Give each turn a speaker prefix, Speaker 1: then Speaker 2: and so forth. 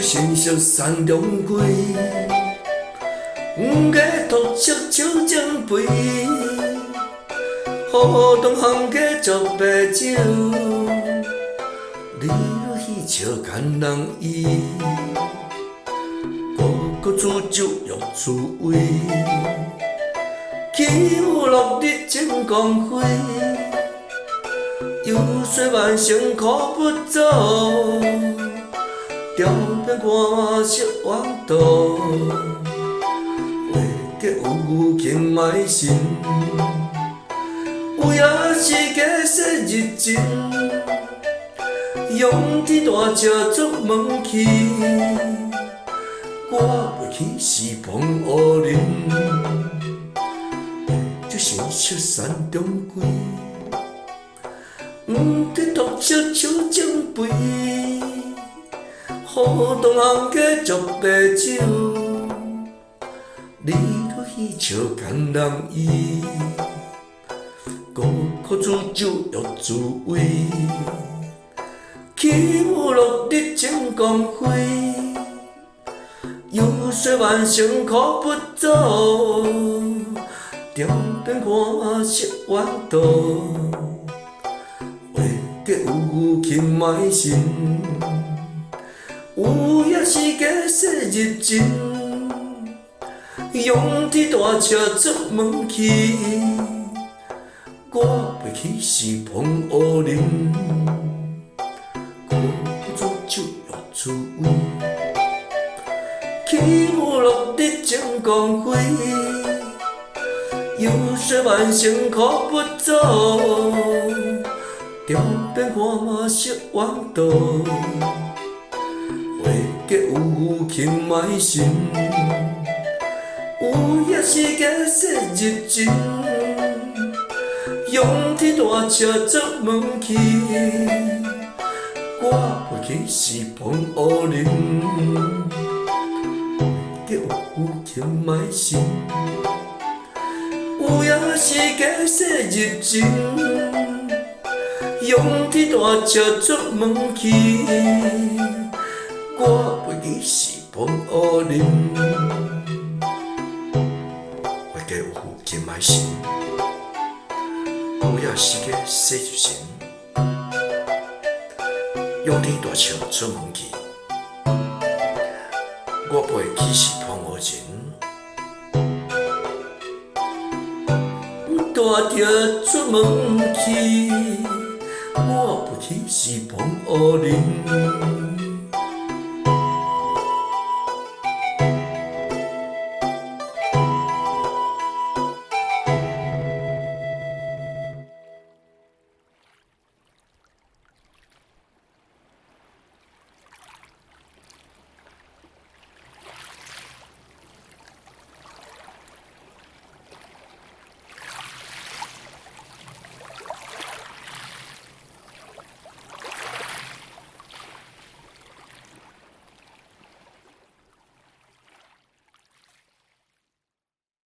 Speaker 1: 成熟山中开，月独色手掌杯，雨东风过作白酒，你若喜笑牵人意，孤煮酒欲滋味，起舞落日正光辉，游说万乘苦不走。调变看色弯道，为着有情埋心，有也是假设日情，仰天大车出门去，我袂去是碰乌林，就成熟山中归，得独色手掌杯。雨东风过作白酒，你若喜笑牵人意，苦煮酒欲滋味，起舞落日正光辉，游说万乘苦不走，调变看色弯道，为着有情埋心。有也是假设日情，仰天大车出门去，我袂去是碰乌林，苦煮酒欲滋味，起舞落日正光辉，游说万乘苦不走，调变看色弯道。为着有情埋心，有也是假设日情，仰天大车出门去，我袂去是碰乌林，为着有情埋心，有也是假设日情，仰天大车出门去。我袂去是碰乌林，为着有情埋心，有也是个说日情，仰天大笑出门去，我袂去是碰乌林，大车出门去，我袂去是碰乌林。